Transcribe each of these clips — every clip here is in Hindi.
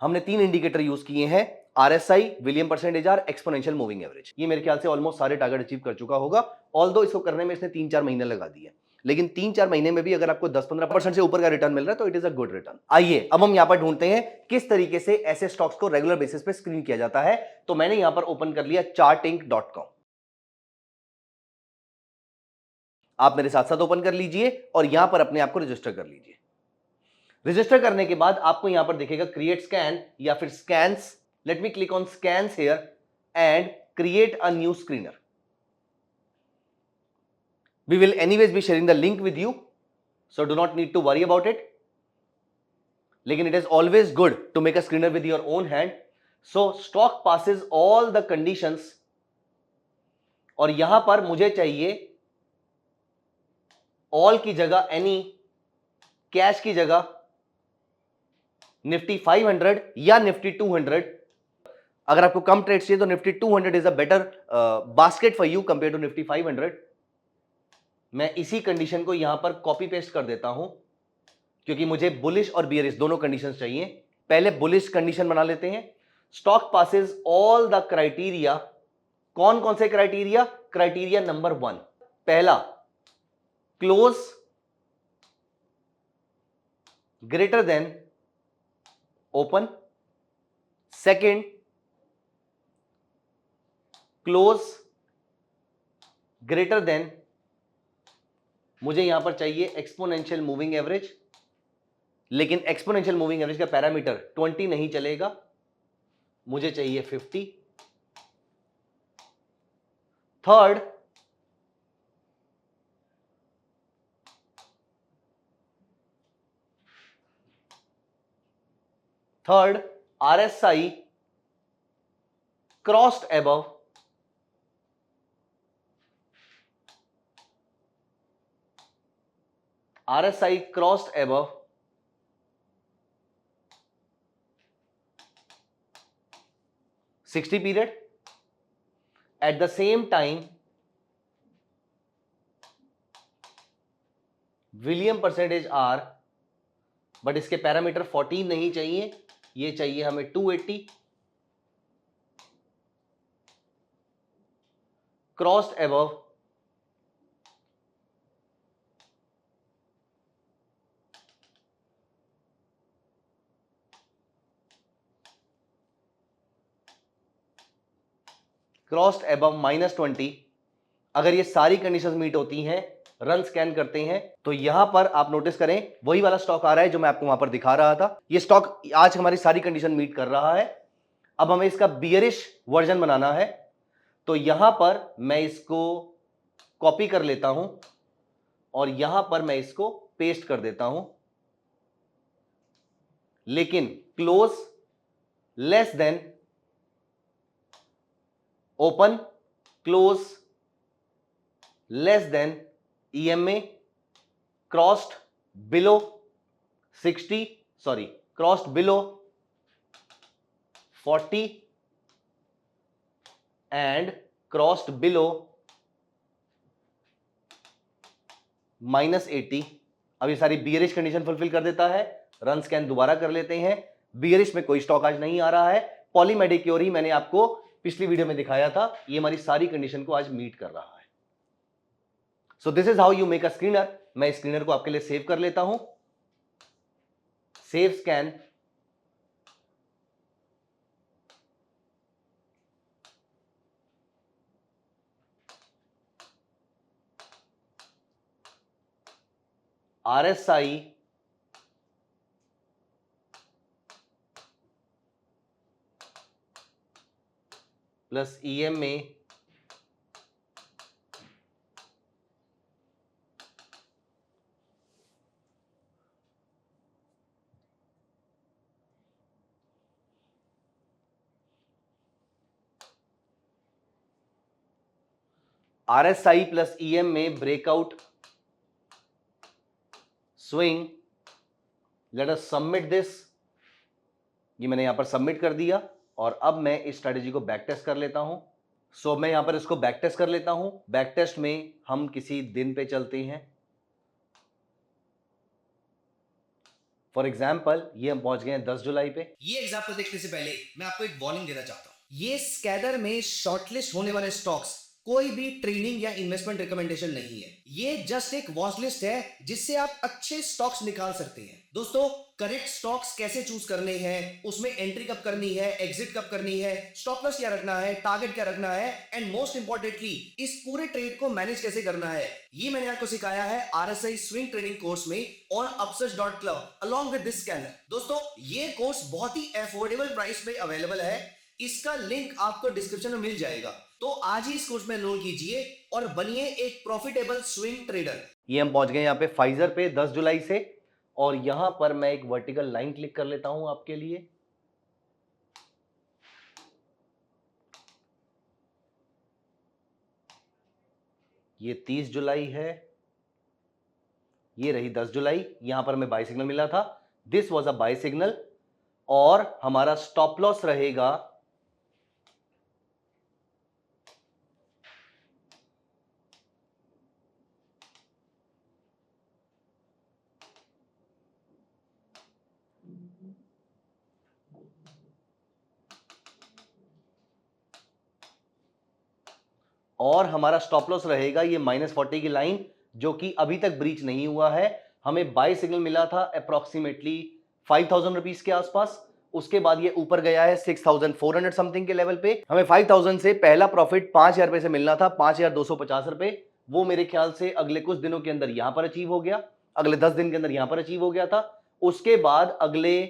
हमने 3 इंडिकेटर यूज किए हैं, RSI, William percentage R, exponential moving average. ये मेरे ख्याल से ऑलमोस्ट सारे टारगेट अचीव कर चुका होगा, ऑल्दो इसको करने में इसने 3-4 महीने लगा दिए, लेकिन 3-4 महीने में भी अगर आपको 10-15% से ऊपर का रिटर्न मिल रहा है तो it is a good return. आइए अब हम यहां पर ढूंढते हैं किस तरीके से ऐसे स्टॉक्स को रेगुलर बेसिस पे स्क्रीन किया जाता है। तो मैंने यहां पर ओपन कर लिया chartink.com। आप मेरे साथ साथ ओपन कर लीजिए और यहां पर अपने आप को रजिस्टर कर लीजिए। रजिस्टर करने के बाद आपको यहां पर दिखेगा क्रिएट स्कैन या फिर scans. Let me click on scans here and create a new screener. We will anyways be sharing the link with you, so do not need to worry about it. लेकिन it is always good to make a screener with your own hand. So stock passes all the conditions और यहां पर मुझे चाहिए all की जगह any, कैश की जगह निफ्टी 500 या निफ्टी 200। अगर आपको कम ट्रेड चाहिए तो Nifty 200 is a better basket for you compare to Nifty 500। मैं इसी कंडीशन को यहां पर कॉपी पेस्ट कर देता हूं क्योंकि मुझे बुलिश और बियरिश दोनों कंडीशंस चाहिए। पहले बुलिश कंडीशन बना लेते हैं। Stock passes all the criteria. कौन कौन से क्राइटेरिया? क्राइटेरिया नंबर 1, पहला close greater than open, second close greater than, मुझे यहां पर चाहिए एक्सपोनेंशियल मूविंग एवरेज, लेकिन एक्सपोनेंशियल मूविंग एवरेज का पैरामीटर 20 नहीं चलेगा, मुझे चाहिए 50। Third RSI crossed above, RSI crossed above 60 period. At the same time, William percentage R, but इसके पैरामीटर 14 नहीं चाहिए, ये चाहिए हमें 280। Crossed above -20। अगर ये सारी कंडीशंस मीट होती हैं, रन स्कैन करते हैं, तो यहां पर आप नोटिस करें वही वाला स्टॉक आ रहा है जो मैं आपको वहां पर दिखा रहा था। ये स्टॉक आज हमारी सारी कंडीशन मीट कर रहा है। अब हमें इसका बियरिश वर्जन बनाना है, तो यहां पर मैं इसको कॉपी कर लेता हूं और यहां पर मैं इसको पेस्ट कर देता हूं, लेकिन close less than open, close less than EMA, crossed below 60, sorry crossed below 40 and crossed below -80। अब ये सारी बियरिश कंडीशन फुलफिल कर देता है। रन स्कैन दोबारा कर लेते हैं। बियरिश में कोई स्टॉक आज नहीं आ रहा है। पॉलीमेडिक्योर ही मैंने आपको पिछली वीडियो में दिखाया था, ये हमारी सारी कंडीशन को आज मीट कर रहा है। So this is how you make a screener. मैं स्क्रीनर को आपके लिए सेव कर लेता हूं। Save scan, RSI plus EMA RSI plus EMA breakout swing. Let us submit this. ये मैंने यहां पर सबमिट कर दिया और अब मैं इस स्ट्रेटेजी को बैक टेस्ट कर लेता हूं। सो मैं यहां पर इसको बैक टेस्ट कर लेता हूं। बैक टेस्ट में हम किसी दिन पे चलते हैं। फॉर एग्जाम्पल ये हम पहुंच गए हैं 10 जुलाई पे। ये एग्जाम्पल देखने से पहले मैं आपको एक वार्निंग देना चाहता हूं। ये स्कैनर में शॉर्टलिस्ट होने वाले स्टॉक्स कोई भी ट्रेडिंग या इन्वेस्टमेंट रिकमेंडेशन नहीं है। ये जस्ट एक वॉच लिस्ट है जिससे आप अच्छे स्टॉक्स निकाल सकते हैं। दोस्तों, करेक्ट स्टॉक्स कैसे चूज करने हैं, उसमें एंट्री कब करनी है, एग्जिट कब करनी है, स्टॉप लॉस क्या रखना है, टारगेट क्या रखना है, एंड मोस्ट इंपॉर्टेंटली इस पूरे ट्रेड को मैनेज कैसे करना है, ये मैंने आपको सिखाया है RSI स्विंग ट्रेडिंग कोर्स में और upsurge.club along with this scanner। दोस्तों, ये कोर्स बहुत ही अफोर्डेबल प्राइस में अवेलेबल है। इसका लिंक आपको डिस्क्रिप्शन में मिल जाएगा। तो आज ही इस कोर्स में एनरोल कीजिए और बनिए एक प्रॉफिटेबल स्विंग ट्रेडर। ये हम पहुंच गए यहाँ पे फाइजर पे 10 जुलाई से, और यहां पर मैं एक वर्टिकल लाइन क्लिक कर लेता हूं आपके लिए। ये 30 जुलाई है, ये रही 10 जुलाई। यहां पर हमें बाय सिग्नल मिला था, this was a buy signal, और हमारा स्टॉप लॉस रहेगा और हमारा स्टॉप लॉस रहेगा ये -40 की लाइन, जो कि अभी तक ब्रीच नहीं हुआ है। हमें बाय सिग्नल मिला था अप्रोक्सीमेटली 5000 रुपीज के आसपास। उसके बाद ये ऊपर गया है 6400 समथिंग के लेवल पे। हमें 5000 से पहला प्रॉफिट 5000 रुपए से मिलना था, 5250 रुपए। वो मेरे ख्याल से अगले कुछ दिनों के अंदर यहां पर अचीव हो गया, अगले 10 दिन के अंदर यहां पर अचीव हो गया था। उसके बाद अगले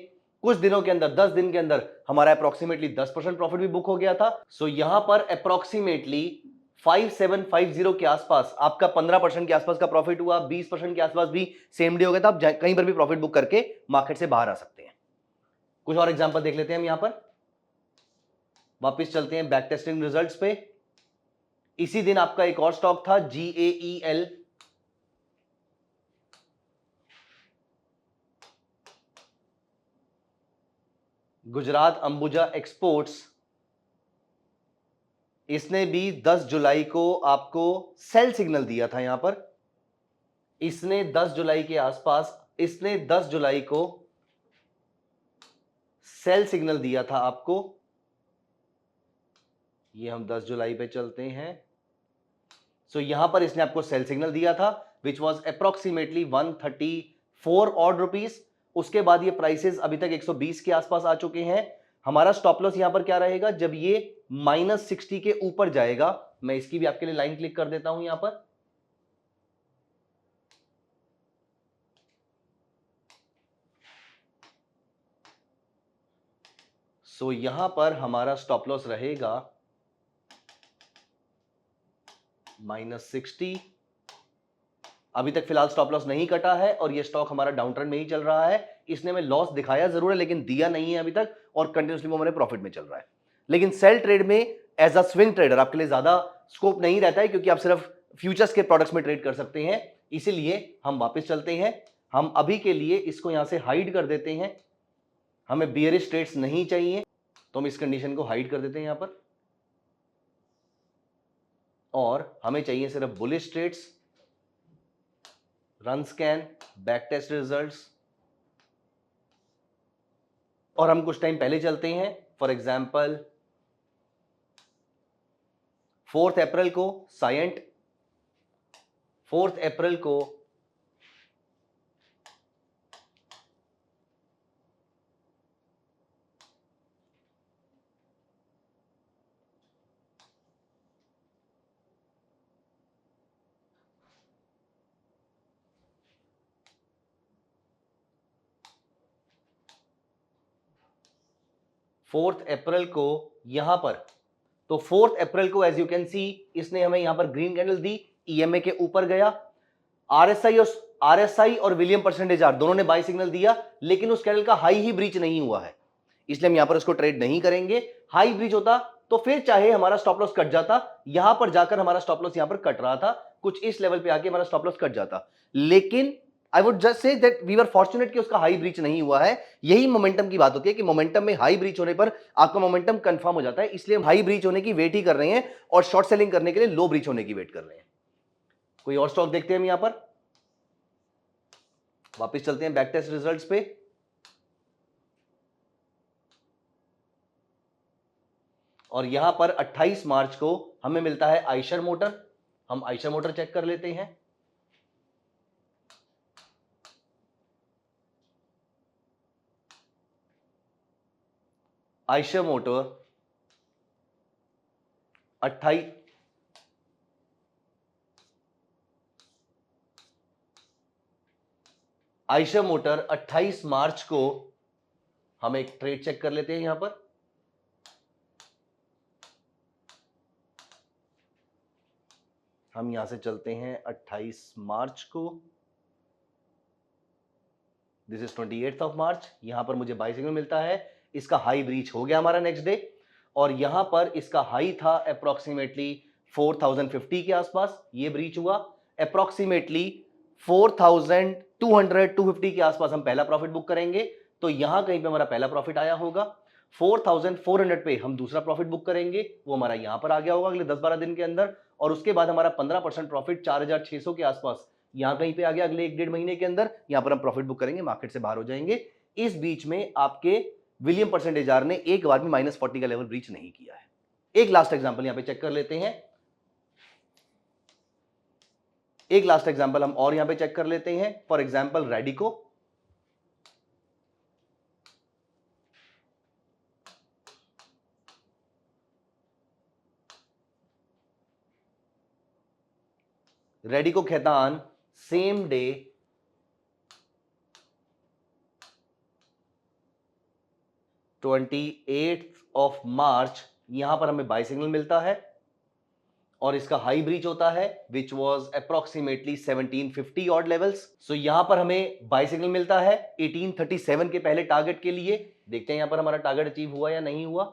कुछ दिनों के अंदर, 10 दिन के अंदर, हमारा अप्रोक्सीमेटली 10% प्रॉफिट भी बुक हो गया था। सो यहां पर अप्रोक्सीमेटली 5750 के आसपास आपका 15% के आसपास का प्रॉफिट हुआ, 20% के आसपास भी सेम डे हो गया था। आप कहीं पर भी प्रॉफिट बुक करके मार्केट से बाहर आ सकते हैं। कुछ और एग्जांपल देख लेते हैं हम यहां पर। वापस चलते हैं बैक टेस्टिंग रिजल्ट्स पे। इसी दिन आपका एक और स्टॉक था GAEL, गुजरात अंबुजा एक्सपोर्ट्स। इसने भी 10 जुलाई को आपको सेल सिग्नल दिया था। यहां पर इसने 10 जुलाई के आसपास, इसने 10 जुलाई को सेल सिग्नल दिया था आपको। ये हम 10 जुलाई पे चलते हैं। सो यहां पर इसने आपको सेल सिग्नल दिया था विच वॉज अप्रोक्सीमेटली 134 ऑड रुपीज। उसके बाद ये प्राइसेस अभी तक 120 के आसपास आ चुके हैं। हमारा स्टॉप लॉस यहां पर क्या रहेगा, जब ये -60 के ऊपर जाएगा। मैं इसकी भी आपके लिए लाइन क्लिक कर देता हूं यहां पर। सो यहां पर हमारा स्टॉप लॉस रहेगा -60। अभी तक फिलहाल स्टॉप लॉस नहीं कटा है और ये स्टॉक हमारा डाउन ट्रेंड में ही चल रहा है। इसने हमें लॉस दिखाया जरूर है, लेकिन दिया नहीं है अभी तक, और कंटिन्यूसली वो हमारे प्रॉफिट में चल रहा है। लेकिन सेल ट्रेड में एज अ स्विंग ट्रेडर आपके लिए ज्यादा स्कोप नहीं रहता है, क्योंकि आप सिर्फ फ्यूचर्स के प्रोडक्ट्स में ट्रेड कर सकते हैं। इसीलिए हम वापस चलते हैं। हम अभी के लिए इसको यहां से हाइड कर देते हैं। हमें बियरिश ट्रेड्स नहीं चाहिए, तो हम इस कंडीशन को हाइड कर देते हैं यहां पर, और हमें चाहिए सिर्फ bullish trades. Run scan, back test results, और हम कुछ टाइम पहले चलते हैं। फॉर एग्जाम्पल 4 अप्रैल को साइंट, 4 अप्रैल को 4 अप्रैल को यहां पर, तो 4 अप्रैल को एज यू कैन सी इसने हमें यहां पर ग्रीन कैंडल दी, EMA के ऊपर गया। RSI और विलियम परसेंटेज आर दोनों ने बाय सिग्नल दिया, लेकिन उस कैंडल का हाई ही ब्रीच नहीं हुआ है, इसलिए हम यहां पर इसको ट्रेड नहीं करेंगे। हाई ब्रीच होता तो फिर चाहे हमारा स्टॉप लॉस कट जाता, यहां पर जाकर हमारा स्टॉप लॉस यहां पर कट रहा था, कुछ इस लेवल पे आके हमारा स्टॉप लॉस कट जाता। लेकिन I would just say that we were fortunate कि उसका हाई ब्रीच नहीं हुआ है। यही मोमेंटम की बात होती है कि मोमेंटम में हाई ब्रीच होने पर आपका मोमेंटम कंफर्म हो जाता है, इसलिए हम हाई ब्रीच होने की वेट ही कर रहे हैं और शॉर्ट सेलिंग करने के लिए लो ब्रीच होने की वेट कर रहे हैं। कोई और स्टॉक देखते हैं हम यहां पर। वापस चलते हैं बैक टेस्ट रिजल्ट्स पे। और यहां पर 28 मार्च को हमें मिलता है आइशर मोटर। हम आइशर मोटर चेक कर लेते हैं। आइशर मोटर 28 आइशर मोटर 28 मार्च को हम एक ट्रेड चेक कर लेते हैं। यहां पर हम यहां से चलते हैं 28 मार्च को, this is 28th of March. यहां पर मुझे बाय सिग्नल मिलता है, इसका हाई ब्रीच हो गया हमारा नेक्स्ट डे, और यहां पर इसका हाई था अप्रोक्सीमेटली 4050 के आसपास, ये ब्रीच हुआ। अप्रोक्सीमेटली 4200 250 के आसपास हम पहला प्रॉफिट बुक करेंगे, तो यहां कहीं पे हमारा पहला प्रॉफिट आया होगा। 4400 पे हम दूसरा प्रॉफिट बुक करेंगे, वो हमारा यहां पर आ गया होगा अगले 10-12 दिन के अंदर, और उसके बाद हमारा 15% प्रॉफिट 4600 के आसपास यहां कहीं पे आ गया अगले 1-1.5 महीने के अंदर। यहां पर हम प्रॉफिट बुक करेंगे, मार्केट से बाहर हो जाएंगे। इस बीच में आपके विलियम परसेंटेज आर ने एक बार भी -40 का लेवल ब्रीच नहीं किया है। एक लास्ट एग्जांपल यहां पे चेक कर लेते हैं। एक लास्ट एग्जांपल हम और यहां पे चेक कर लेते हैं। For example Radico, Radico Khaitan same day 28th of March यहां पर हमें बाय सिग्नल मिलता है, और इसका हाई ब्रीच होता है which was approximately 1750 odd levels. So यहां पर हमें बाय सिग्नल मिलता है 1837 के पहले टारगेट के लिए। देखते हैं यहां पर हमारा टारगेट अचीव हुआ या नहीं हुआ।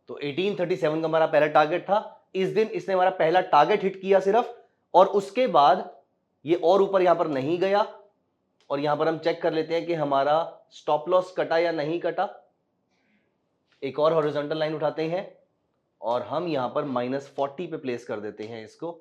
तो 1837 का हमारा पहला टारगेट था। इस दिन इसने हमारा पहला टारगेट हिट किया सिर्फ, और उसके बाद ये और ऊपर यहां पर नहीं गया। और यहां पर हम चेक कर लेते हैं कि हमारा स्टॉप लॉस कटा या नहीं कटा। एक और हॉरिजॉन्टल लाइन उठाते हैं और हम यहां पर -40 पे प्लेस कर देते हैं इसको।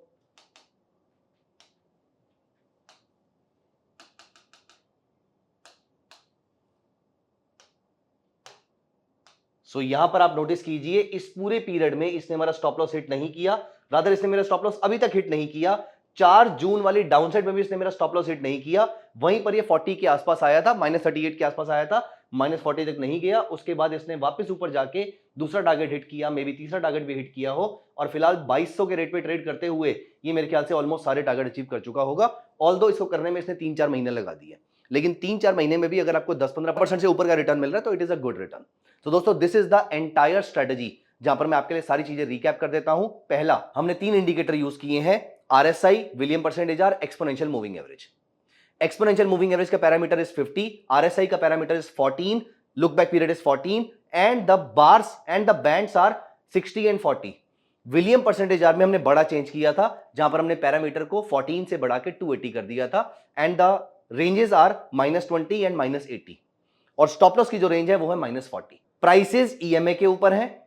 सो यहां पर आप नोटिस कीजिए, इस पूरे पीरियड में इसने हमारा स्टॉप लॉस हिट नहीं किया, रादर इसने मेरा स्टॉप लॉस अभी तक हिट नहीं किया। 4 जून वाली डाउनसाइड में भी इसने मेरा स्टॉप लॉस हिट नहीं किया। वहीं पर ये 40 के आसपास आया था, -38 के आसपास आया था, -40 तक नहीं गया। उसके बाद इसने वापस ऊपर जाके दूसरा टारगेट हिट किया, मे बी तीसरा टारगेट भी हिट किया हो, और फिलहाल 2200 के रेट पे ट्रेड करते हुए ये मेरे ख्याल से ऑलमोस्ट सारे टारगेट अचीव कर चुका होगा। ऑल्दो इसको करने में इसने 3-4 महीने लगा दिए, लेकिन 3-4 महीने में भी अगर आपको 10-15% से ऊपर का रिटर्न मिल रहा है तो it is a good return. तो दोस्तों, this is the entire strategy, जहां पर मैं आपके लिए सारी चीजें रिकैप कर देता हूं। पहला, हमने 3 इंडिकेटर यूज किए हैं, RSI, William percentage R, exponential moving average. Exponential moving average का पैरामीटर इज 50, आरएसआई का parameter is 14, look back period is 14, and the bars and the bands are 60 and 40। William percentage R में हमने बड़ा चेंज किया था, जहां पर हमने पैरामीटर को 14 से बढ़ा के 280 कर दिया था, and the ranges are -20 and -80, और स्टॉप लॉस की जो रेंज है वो है -40। प्राइसेस ईएमए के ऊपर है।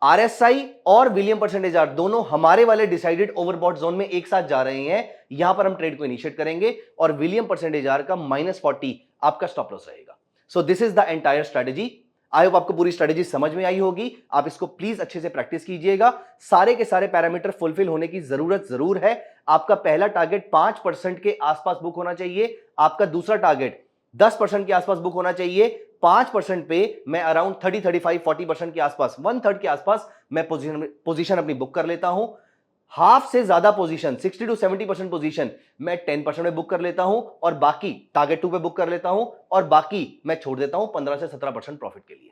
आरएसआई और विलियम परसेंटेज आर दोनों हमारे वाले डिसाइडेड ओवरबॉट जोन में एक साथ जा रहे हैं। यहां पर हम ट्रेड को इनिशिएट करेंगे, और विलियम परसेंटेज आर का -40 आपका स्टॉप लॉस रहेगा। So this is the entire strategy. I hope आपको पूरी स्ट्रेटजी समझ में आई होगी। आप इसको प्लीज अच्छे से प्रैक्टिस कीजिएगा। सारे के सारे पैरामीटर फुलफिल होने की जरूरत जरूर है। आपका पहला टारगेट 5% के आसपास बुक होना चाहिए। आपका दूसरा टारगेट 10% के आसपास बुक होना चाहिए। 5% पे मैं अराउंड 30, 35, 40% के आसपास, 1/3 के आसपास मैं पोजीशन अपनी बुक कर लेता हूं। हाफ से ज्यादा पोजीशन, 60 to 70% पोजीशन मैं 10% में बुक कर लेता हूं, और बाकी टारगेट 2 पे बुक कर लेता हूं, और बाकी मैं छोड़ देता हूं 15 से 17% प्रॉफिट के लिए।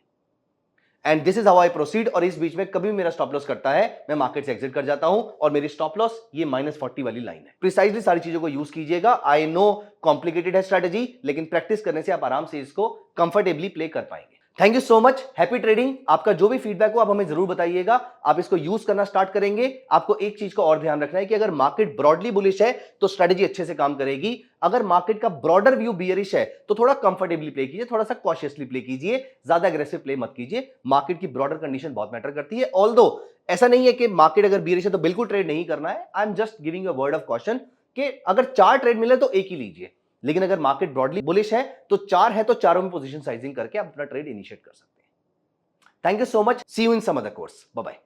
And this is how I proceed. और इस बीच में कभी भी मेरा स्टॉप लॉस करता है, मैं मार्केट से एग्जिट कर जाता हूं, और मेरी स्टॉप लॉस ये -40 वाली लाइन है। प्रिसाइजली सारी चीजों को यूज कीजिएगा। आई नो कॉम्प्लिकेटेड है स्ट्रेटजी, लेकिन प्रैक्टिस करने से आप आराम से इसको कंफर्टेबली प्ले कर पाएंगे। Thank you so much, happy trading. आपका जो भी फीडबैक हो आप हमें जरूर बताइएगा। आप इसको यूज करना स्टार्ट करेंगे। आपको एक चीज का और ध्यान रखना है कि अगर मार्केट ब्रॉडली बुलिश है तो स्ट्रेटेजी अच्छे से काम करेगी। अगर मार्केट का ब्रॉडर व्यू बियरिश है तो थोड़ा कंफर्टेबली प्ले कीजिए, थोड़ा सा कॉशियसली प्ले कीजिए, ज्यादा एग्रेसिव प्ले मत कीजिए। मार्केट की ब्रॉडर कंडीशन बहुत मैटर करती है। ऑल्दो ऐसा नहीं है कि मार्केट अगर बियरिश है तो बिल्कुल ट्रेड नहीं करना है। I am just giving a word of caution कि अगर 4 ट्रेड मिले तो एक ही लीजिए, लेकिन अगर मार्केट ब्रॉडली बुलिश है तो 4 है तो चारों में पोजीशन साइजिंग करके आप अपना ट्रेड इनिशिएट कर सकते हैं। Thank you so much, see you in some other course, bye bye.